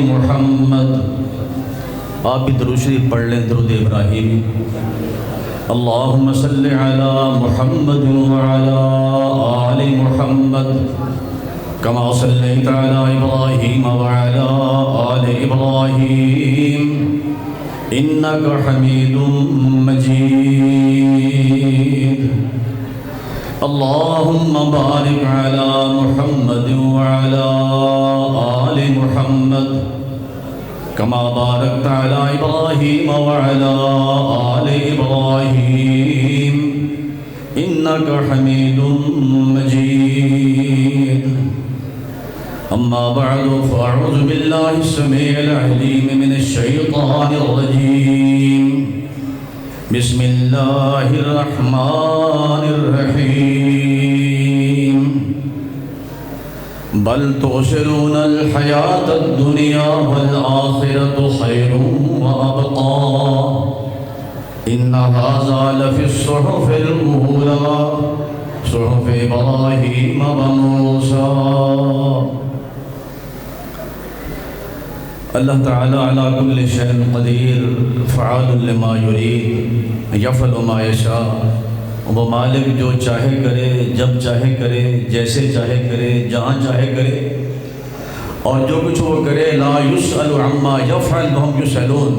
محمد آپ بھی درود شریف پڑھ لیں، درود ابراہیمی۔ اللہم صلی علی محمد وعلی آل محمد کما صلیت علی ابراہیم وعلی آل ابراہیم انک حمید مجید۔ اللہم بارک علی محمد وعلی آل محمد کما بارکت علی ابراہیم وعلی آل ابراہیم انک حمید مجید۔ اما بعد فاعوذ باللہ السمیع العلیم من الشیطان الرجیم۔ بسم اللہ الرحمن الرحیم۔ بل تؤثرون الحیاة الدنیا والآخرة خیر وابقى ان ھذا لفی الصحف الاولی صحف ابراہیم وموسیٰ۔ اللہ تعالی علی کل شیء قدیر فعال لما یرید یفعل ما یشاء۔ وہ مالک جو چاہے کرے، جب چاہے کرے، جیسے چاہے کرے، جہاں چاہے کرے، اور جو کچھ وہ کرے لا یسأل عما یفعل وهم یسألون،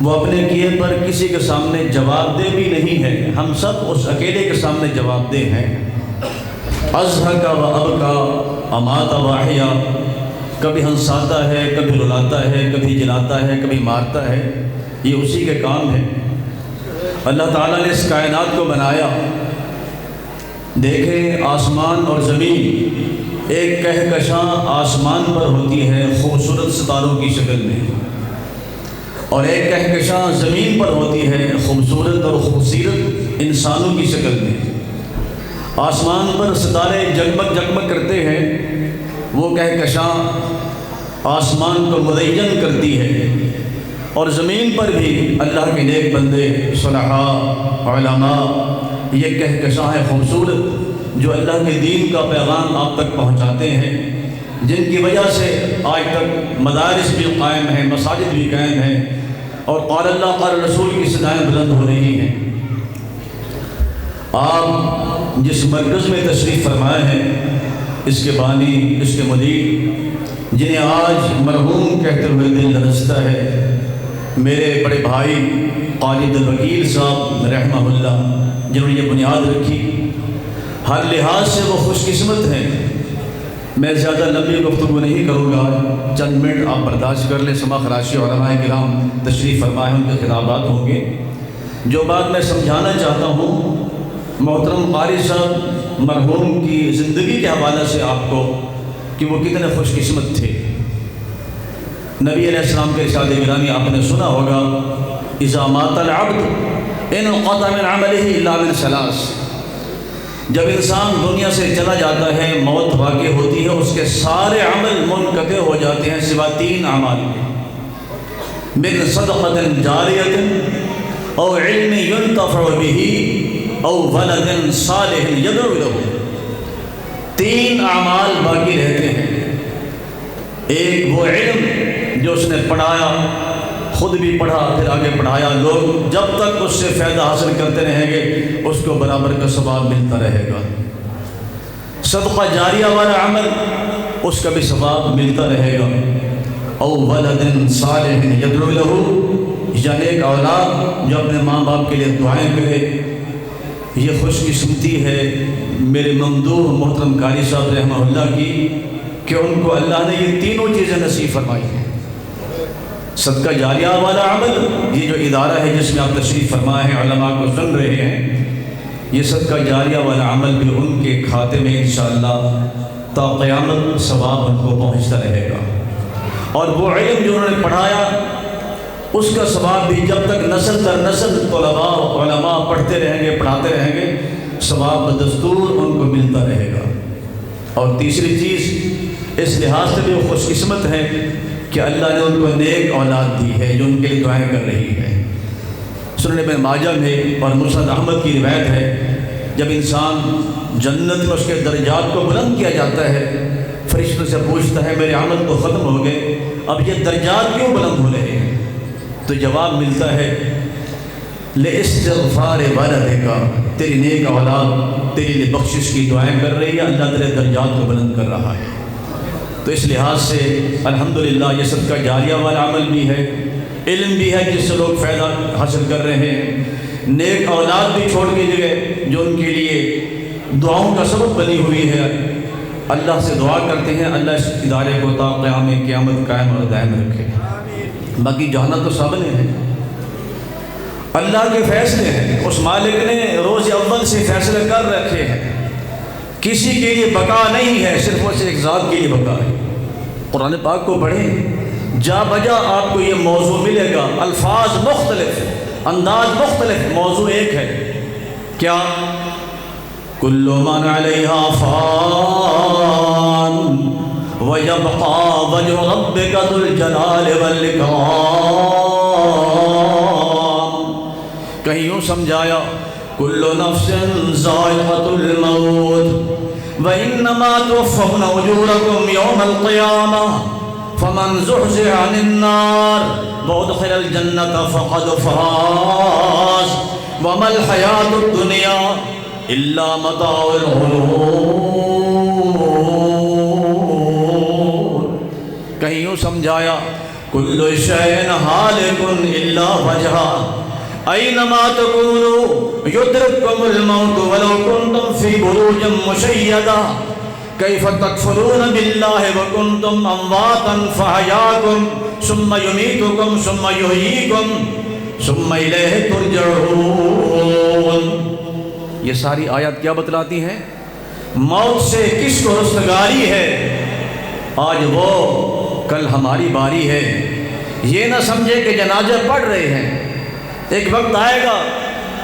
وہ اپنے کیے پر کسی کے سامنے جواب دہ بھی نہیں ہے، ہم سب اس اکیلے کے سامنے جواب دہ ہیں۔ اضحک و ابکا امات و احیا، کبھی ہنساتا ہے، کبھی رلاتا ہے، کبھی جلاتا ہے، کبھی مارتا ہے، یہ اسی کے کام ہے۔ اللہ تعالیٰ نے اس کائنات کو بنایا، دیکھیں آسمان اور زمین، ایک کہکشاں آسمان پر ہوتی ہے خوبصورت ستاروں کی شکل میں، اور ایک کہکشاں زمین پر ہوتی ہے خوبصورت اور خوبصورت انسانوں کی شکل میں۔ آسمان پر ستارے جگمگ جگمگ کرتے ہیں، وہ کہکشاں آسمان کو مزین کرتی ہے، اور زمین پر بھی اللہ کے نیک بندے، صلحاء، علماء، یہ کہکشاں خوبصورت جو اللہ کے دین کا پیغام آپ تک پہنچاتے ہیں، جن کی وجہ سے آج تک مدارس بھی قائم ہیں، مساجد بھی قائم ہیں، اور قال اللہ قال رسول کی صدائیں بلند ہو رہی ہیں۔ آپ جس مرکز میں تشریف فرمائے ہیں، اس کے بانی، اس کے مدیر، جنہیں آج مرحوم کہتے ہوئے دل لرزتا ہے، میرے بڑے بھائی خالد الوکیل صاحب رحمہ اللہ، جنہوں نے یہ بنیاد رکھی، ہر لحاظ سے وہ خوش قسمت ہیں۔ میں زیادہ لمبی گفتگو نہیں کروں گا، چند منٹ آپ برداشت کر لیں۔ سما خراشی علماء کرام تشریف فرمائے، ان کے خطابات ہوں گے۔ جو بات میں سمجھانا چاہتا ہوں محترم قاری صاحب مرحوم کی زندگی کے حوالے سے آپ کو، کہ وہ کتنے خوش قسمت تھے۔ نبی علیہ السلام کے ارشاد گرامی آپ نے سنا ہوگا، اذا مات العبد انقطع من عمله الا من ثلاث۔ جب انسان دنیا سے چلا جاتا ہے، موت واقع ہوتی ہے، اس کے سارے عمل منقطع ہو جاتے ہیں سوا تین اعمال کے، من صدقۃ جاریۃ او علم ينتفع به او ولد صالح يدعو له۔ تین اعمال باقی رہتے ہیں، ایک وہ علم جو اس نے پڑھایا، خود بھی پڑھا، پھر آگے پڑھایا، لوگ جب تک اس سے فائدہ حاصل کرتے رہیں گے اس کو برابر کا ثواب ملتا رہے گا۔ صدقہ جاریہ والا عمل، اس کا بھی ثواب ملتا رہے گا۔ او ولد صالح یدعو له، یا نیک اولاد جو اپنے ماں باپ کے لیے دعائیں کرے۔ یہ خوش قسمتی ہے میرے ممدوح محترم قاری صاحب رحمہ اللہ کی، کہ ان کو اللہ نے یہ تینوں چیزیں نصیب فرمائی ہیں۔ صدقہ جاریہ والا عمل، یہ جو ادارہ ہے جس میں آپ تشریف فرمائے ہیں، علماء کو سن رہے ہیں، یہ صدقہ جاریہ والا عمل بھی ان کے کھاتے میں انشاءاللہ تا قیامت ثواب ان کو پہنچتا رہے گا۔ اور وہ علم جو انہوں نے پڑھایا، اس کا ثواب بھی جب تک نسل در نسل طلباء علماء پڑھتے رہیں گے، پڑھاتے رہیں گے، ثواب بدستور ان کو ملتا رہے گا۔ اور تیسری چیز، اس لحاظ سے بھی وہ خوش قسمت ہے کہ اللہ نے ان کو نیک اولاد دی ہے جو ان کے لیے دعائیں کر رہی ہے۔ سنن ابن ماجہ میں اور مسند احمد کی روایت ہے، جب انسان جنت میں اس کے درجات کو بلند کیا جاتا ہے فرشتوں سے پوچھتا ہے میرے عمل تو ختم ہو گئے، اب یہ درجات کیوں بلند ہو رہے ہیں؟ تو جواب ملتا ہے لِاِسْتِغْفَارِ وَلَدِكَ، تیری نیک اولاد تیری لیے بخشش کی دعائیں کر رہی ہے، اللہ تیرے درجات کو بلند کر رہا ہے۔ تو اس لحاظ سے الحمدللہ یہ صدقہ جاریہ والا عمل بھی ہے، علم بھی ہے جس سے لوگ فائدہ حاصل کر رہے ہیں، نیک اولاد بھی چھوڑ کے گئے جو ان کے لیے دعاؤں کا سبب بنی ہوئی ہے۔ اللہ سے دعا کرتے ہیں اللہ اس ادارے کو تا قیام قیامت قائم اور دائم رکھے۔ باقی جانا تو سب نے ہے، اللہ کے فیصلے ہیں، اس مالک نے روز اول سے فیصلے کر رکھے ہیں، کسی کے لیے بقا نہیں ہے، صرف اور صرف ایک ذات کے لیے بقا ہے۔ قرآن پاک کو پڑھیں، جا بجا آپ کو یہ موضوع ملے گا، الفاظ مختلف، انداز مختلف، موضوع ایک ہے، کیا؟ کل من علیہا فان ویبقى وجہ ربک ذو الجلال والاکرام۔ کہیں یوں سمجھایا کل نفس ذائقۃ الموت وانما توفون اجورکم یوم القیامہ فمن زحزح عن النار وادخل الجنة فقد فاز وما الحیاۃ الدنیا الا متاع الغرور۔ کہیں یوں سمجھایا کل شیء ہالک الا وجہہ اینما تکونوا یدرککم الموت ولو کنتم فی بروج مشیدہ کیف تکفرون باللہ وکنتم امواتا فاحیاکم ثم یمیتکم ثم یحییکم ثم الیہ ترجعون۔ یہ ساری آیات کیا بتلاتی ہیں؟ موت سے کس کو رستگاری ہے، آج وہ کل ہماری باری ہے۔ یہ نہ سمجھے کہ جنازہ پڑھ رہے ہیں، ایک وقت آئے گا،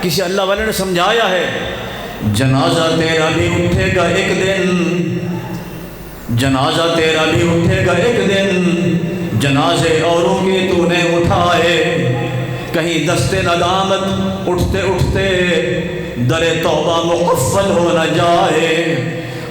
کسی اللہ والے نے سمجھایا ہے جنازہ تیرا بھی اٹھے گا ایک دن، جنازہ تیرا بھی اٹھے گا ایک دن، جنازے اوروں کے تو نے اٹھائے، کہیں دست ندامت اٹھتے اٹھتے در توبہ مقفل ہو نہ جائے،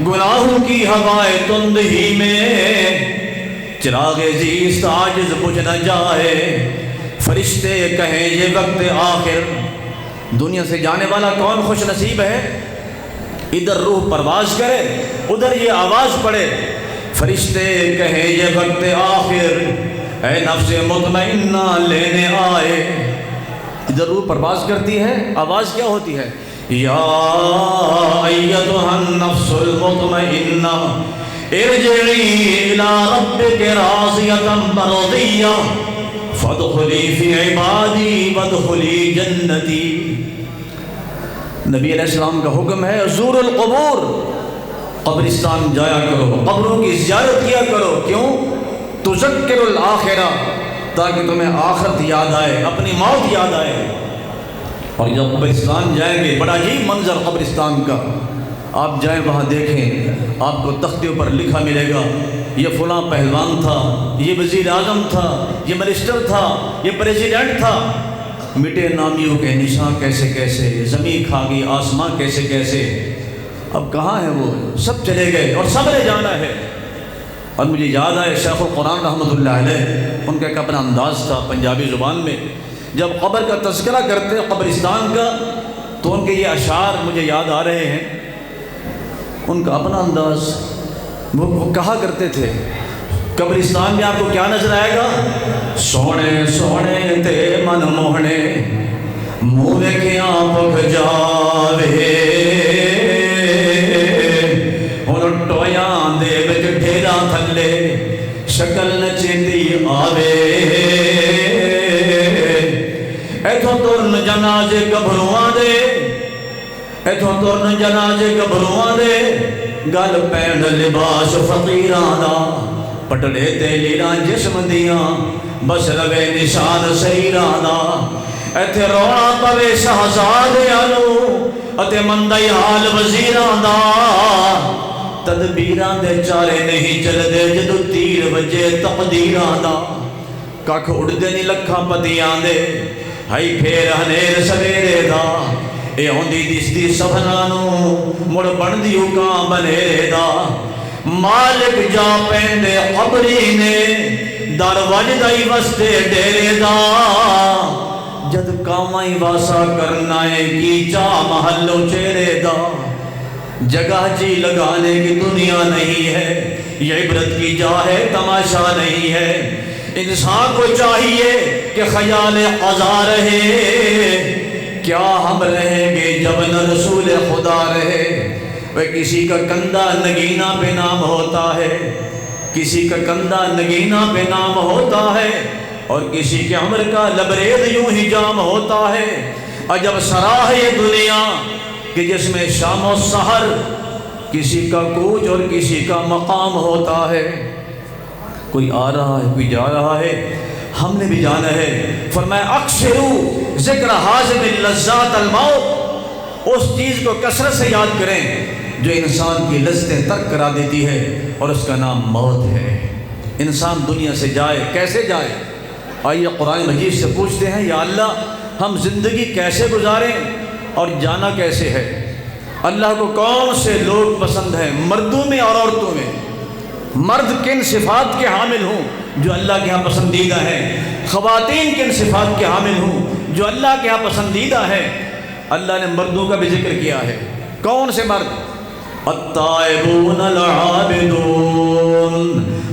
گناہوں کی ہوائے تند ہی میں چراغ زیست عاجز بجھ نہ جائے۔ فرشتے کہیں یہ وقت آخر، دنیا سے جانے والا کون خوش نصیب ہے؟ ادھر روح پرواز کرے ادھر یہ آواز پڑے، فرشتے کہیں یہ وقت آخر، اے نفس مطمئنہ لینے آئے۔ ادھر روح پرواز کرتی ہے، آواز کیا ہوتی ہے؟ یا ایتھا النفس المطمئنہ ارجعی الی ربک راضیۃ مرضیہ فادخلی فی عبادی وادخلی جنتی۔ نبی علیہ السلام کا حکم ہے زور القبور، قبرستان جایا کرو، قبروں کی زیارت کیا کرو، کیوں؟ تذکر الآخرہ، تاکہ تمہیں آخرت یاد آئے، اپنی موت یاد آئے۔ اور جب قبرستان جائیں گے، بڑا عجیب منظر قبرستان کا، آپ جائیں وہاں دیکھیں، آپ کو تختیوں پر لکھا ملے گا یہ فلاں پہلوان تھا، یہ وزیر اعظم تھا، یہ منسٹر تھا، یہ پریزیڈنٹ تھا، مٹے نامیوں کے نشان کیسے کیسے، زمین کھا گئی آسماں کیسے کیسے، اب کہاں ہیں وہ؟ سب چلے گئے اور سب نے جانا ہے۔ اور مجھے یاد آئے شیخ القرآن رحمۃ اللہ علیہ، ان کا ایک اپنا انداز تھا پنجابی زبان میں، جب قبر کا تذکرہ کرتے قبرستان کا تو ان کے یہ اشعار مجھے یاد آ رہے ہیں، ان کا اپنا انداز، وہ کہا کرتے تھے قبرستان میں آپ کو کیا نظر آئے گا؟ سونے سونے تے من موہنے منہ ویکھیاں پک جاوے، ہن ٹویاں دے وچ ڈھیراں تھلے شکل نچیندی آوے، ایتھوں ترن جنازے گبھروਆਂ دے، ایتھوں ترن جنازے گبھروਆਂ دے، گل پین لباس فقیراں دا، پٹڑے تے لیراں جسم دیاں، بس روے نشان سریراں دا، ایتھے رونا پوے شہزادیاں نوں اتے مندی حال وزیراں دا، تدبیراں دے چارے نہیں چلدے جدو تیر وجے تقدیراں دا، ککھ اڑدے نہیں لکھاں پتیاں دے، ہائی پھیر ہنیر سویرے دا، اے ہوندی دستی سبھنا نوں مڑ بندی حکام بنیرے دا، مالک جا پیندے قبری نے در وجدائی وستے ڈیرے دا جد کامائی واسا کرنا ہے کی چا محلو چہرے دا جگہ جی لگانے کی دنیا نہیں ہے یہ عبرت کی جا ہے تماشا نہیں ہے انسان کو چاہیے کہ خیال قضا رہے کیا ہم رہیں گے جب نہ رسول خدا رہے وہ کسی کا کندھا نگینہ پہ نام ہوتا ہے کسی کا کندھا نگینہ پہ نام ہوتا ہے اور کسی کے عمر کا لبرید یوں ہی جام ہوتا ہے عجب سراہ یہ دنیا کہ جس میں شام و سحر کسی کا کوچ اور کسی کا مقام ہوتا ہے کوئی آ رہا ہے کوئی جا رہا ہے ہم نے بھی جانا ہے فرمایا اکثرو ذکر حازم اللذات الموت اس چیز کو کثرت سے یاد کریں جو انسان کی لذتیں ترک کرا دیتی ہے اور اس کا نام موت ہے انسان دنیا سے جائے کیسے جائے آئیے قرآن مجید سے پوچھتے ہیں یا اللہ ہم زندگی کیسے گزاریں اور جانا کیسے ہے اللہ کو کون سے لوگ پسند ہیں مردوں میں اور عورتوں میں مرد کن صفات کے حامل ہوں جو اللہ کے ہاں پسندیدہ ہیں خواتین کن صفات کے حامل ہوں جو اللہ کے ہاں پسندیدہ ہے اللہ نے مردوں کا بھی ذکر کیا ہے کون سے مرد التائبون العابدون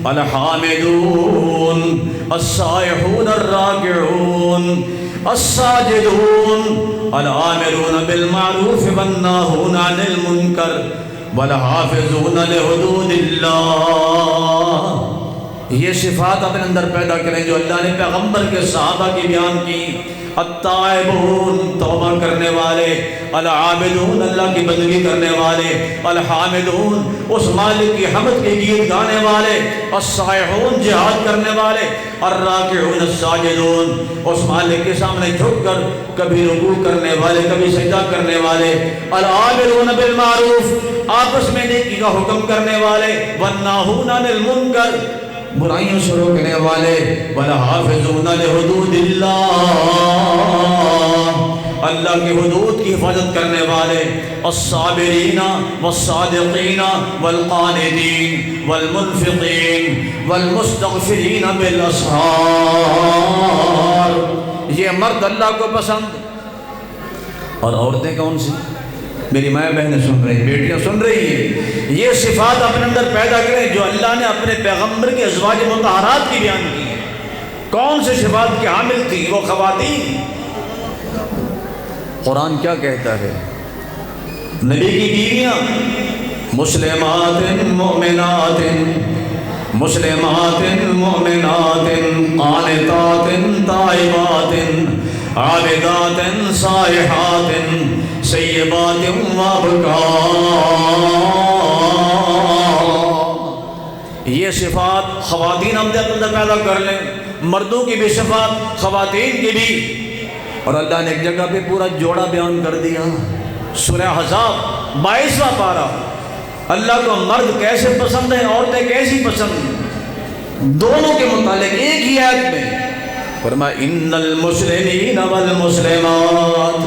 الحامدون السائحون الراکعون الساجدون العامرون بالمعروف والناہون عن المنکر والحافظون لحدود اللہ یہ صفات اپنے اندر پیدا کریں جو اللہ نے پیغمبر کے صحابہ کی بیان کی التائبون توبہ کرنے والے العابدون اللہ کی بندگی کرنے والے الحامدون اس مالک کی حمد کے گیت گانے والے السائحون جہاد کرنے والے الراکعون الساجدون اس مالک کے سامنے جھک کر کبھی رکوع کرنے والے کبھی سجدہ کرنے والے العامرون بالمعروف آپس میں نیکی کا حکم کرنے والے والناہون عن المنکر برائیوں سے روکنے والے والحافظون لحدود اللہ اللہ کی حدود کی حفاظت کرنے والے الصابرین والصادقین والقانتین والمنفقین والمستغفرین بالاسحار یہ مرد اللہ کو پسند اور عورتیں کون سی میری مائیں بہنیں سن رہی بیٹیاں سن رہی ہیں یہ صفات اپنے اندر پیدا کریں جو اللہ نے اپنے پیغمبر کے ازواج مطہرات کی بیان کی ہے کون سے صفات کی حامل تھی وہ خواتین قرآن کیا کہتا ہے نبی کی بیویاں مسلمات مؤمنات مسلمات مؤمنات قانتات تائبات عابدات صالحات سیبات وابکار یہ صفات خواتین ہم نے اندر پیدا کر لیں مردوں کی بھی صفات خواتین کی بھی اور اللہ نے ایک جگہ پہ پورا جوڑا بیان کر دیا سورہ احزاب 22واں پارہ اللہ کو مرد کیسے پسند ہے عورتیں کیسی پسند ہیں دونوں کے متعلق ایک ہی آیت میں فرمایا ان المسلمین والمسلمات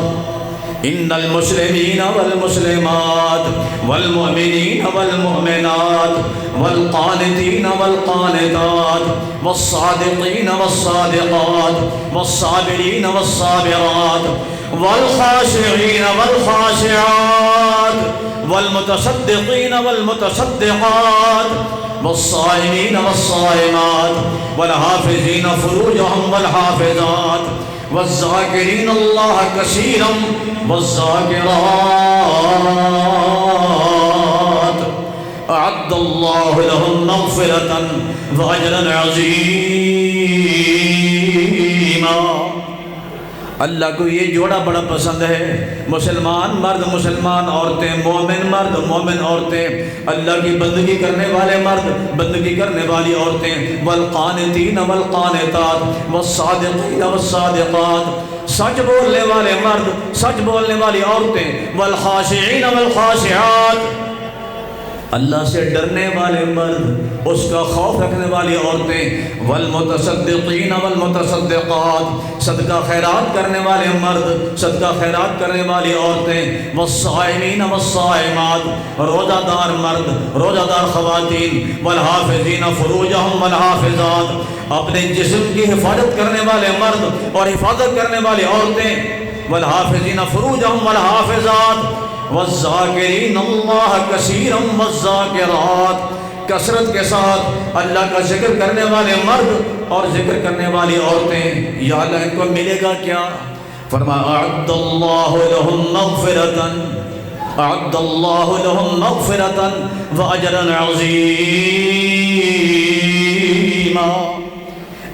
ان المسلمین والمسلمات والمؤمنین والمؤمنات والقانتین والقانتات والصادقین والصادقات والصابرین والصابرات والخاشعین والخاشعات والمتصدقین والمتصدقات والصائمین والصائمات والحافظین فروجهم والحافظات والذاکرین اللہ کثیرا والذاکرات اعد اللہ لهم مغفرة واجرا عظیما اللہ کو یہ جوڑا بڑا پسند ہے مسلمان مرد مسلمان عورتیں مومن مرد مومن عورتیں اللہ کی بندگی کرنے والے مرد بندگی کرنے والی عورتیں والقانتین والقانتات والصادقین والصادقات سچ بولنے والے مرد سچ بولنے والی عورتیں والخاشعین والخاشعات اللہ سے ڈرنے والے مرد، اس کا خوف رکھنے والی عورتیں، والمتصدقین والمتصدقات، صدقہ خیرات کرنے والے مرد، صدقہ خیرات کرنے والی عورتیں، والصائمین والصائمات، روزہ دار مرد، روزہ دار خواتین، والحافظین فروجہم والحافظات، اپنے جسم کی حفاظت کرنے والے مرد اور حفاظت کرنے والی عورتیں، والحافظین فروجہم والحافظات، والذاکرین اللہ کثیرا والذاکرات، کثرت کے ساتھ اللہ کا ذکر کرنے والے مرد اور ذکر کرنے والی عورتیں۔ یا اللہ ان کو ملے گا کیا؟ فرمایا اعد اللہ لہم مغفرۃ، اعد اللہ لہم مغفرۃ واجرا عظیما۔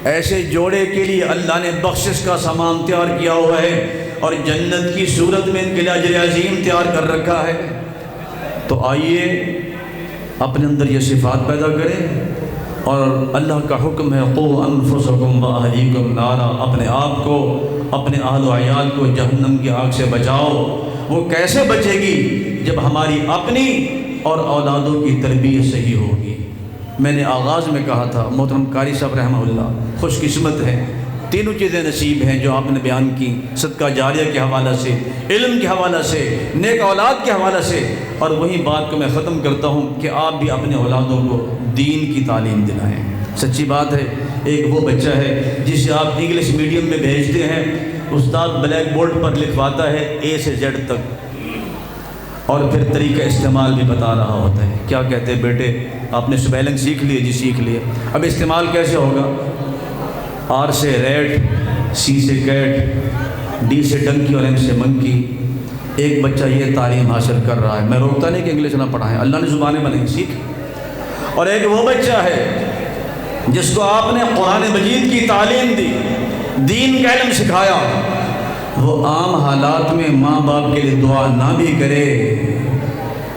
ایسے جوڑے کے لیے اللہ نے بخشش کا سامان تیار کیا ہوا ہے اور جنت کی صورت میں ان کے لیے اجر عظیم تیار کر رکھا ہے۔ تو آئیے اپنے اندر یہ صفات پیدا کریں، اور اللہ کا حکم ہے قوا انفسکم واہلیکم نارا، اپنے آپ کو، اپنے اہل و عیال کو جہنم کی آگ سے بچاؤ۔ وہ کیسے بچے گی؟ جب ہماری اپنی اور اولادوں کی تربیت صحیح ہوگی۔ میں نے آغاز میں کہا تھا، محترم قاری صاحب رحمہ اللہ خوش قسمت ہے، تینوں چیزیں نصیب ہیں جو آپ نے بیان کی، صدقہ جاریہ کے حوالہ سے، علم کے حوالہ سے، نیک اولاد کے حوالہ سے، اور وہی بات کو میں ختم کرتا ہوں کہ آپ بھی اپنے اولادوں کو دین کی تعلیم دلائیں۔ سچی بات ہے، ایک وہ بچہ ہے جسے آپ انگلش میڈیم میں بھیجتے ہیں، استاد بلیک بورڈ پر لکھواتا ہے اے سے زیڈ تک، اور پھر طریقہ استعمال بھی بتا رہا ہوتا ہے۔ کیا کہتے ہیں بیٹے آپ نے سپیلنگ سیکھ لیے؟ جی سیکھ لیے، اب استعمال کیسے ہوگا؟ آر سے ریٹ، سی سے کیٹ، ڈی سے ڈنکی اور ایم سے منکی۔ ایک بچہ یہ تعلیم حاصل کر رہا ہے، میں روکتا نہیں کہ انگلش نہ پڑھائیں، اللہ نے زبانیں بنائی، سیکھ۔ اور ایک وہ بچہ ہے جس کو آپ نے قرآن مجید کی تعلیم دی، دین کا علم سکھایا، وہ عام حالات میں ماں باپ کے لیے دعا نہ بھی کرے،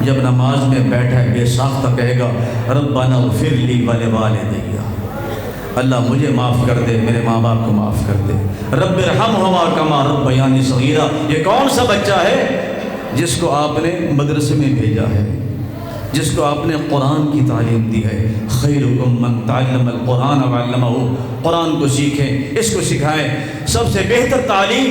جب نماز میں بیٹھا ہے بے ساختہ کہے گا ربنا اغفر لی ولوالدی، اللہ مجھے معاف کر دے، میرے ماں باپ کو معاف کر دے، رب ارحمہما کما ربیانی صغیرا۔ یہ کون سا بچہ ہے جس کو آپ نے مدرسے میں بھیجا ہے، جس کو آپ نے قرآن کی تعلیم دی ہے؟ خیرکم من تعلم القرآن وعلمہ، قرآن کو سیکھیں، اس کو سکھائیں۔ سب سے بہتر تعلیم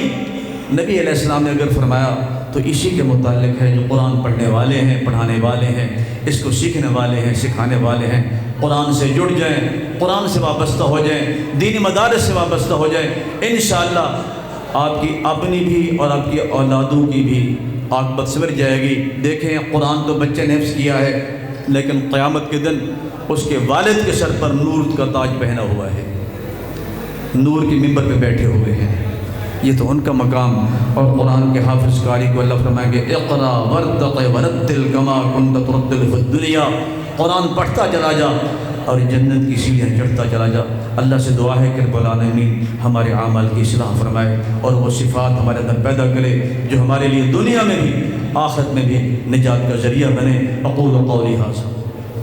نبی علیہ السلام نے اگر فرمایا تو اسی کے متعلق ہے جو قرآن پڑھنے والے ہیں، پڑھانے والے ہیں، اس کو سیکھنے والے ہیں، سکھانے والے ہیں۔ قرآن سے جڑ جائیں، قرآن سے وابستہ ہو جائیں، دینی مدارس سے وابستہ ہو جائیں، انشاءاللہ آپ کی اپنی بھی اور آپ کی اولادوں کی بھی عاقبت سنور جائے گی۔ دیکھیں قرآن تو بچے نے حفظ کیا ہے، لیکن قیامت کے دن اس کے والد کے سر پر نور کا تاج پہنا ہوا ہے، نور کی ممبر پہ بیٹھے ہوئے ہیں، یہ تو ان کا مقام۔ اور قرآن کے حافظ قاری کو اللہ فرمائیں گے اقرا ورتق ورتل کما کنت ترتل فی الدنیا، قرآن پڑھتا چلا جا اور جنت کی سیڑھیاں چڑھتا چلا جا۔ اللہ سے دعا ہے کہ رب العالمین ہمارے اعمال کی اصلاح فرمائے اور وہ صفات ہمارے اندر پیدا کرے جو ہمارے لیے دنیا میں بھی آخرت میں بھی نجات کا ذریعہ بنے۔ اقول قولی ھذا۔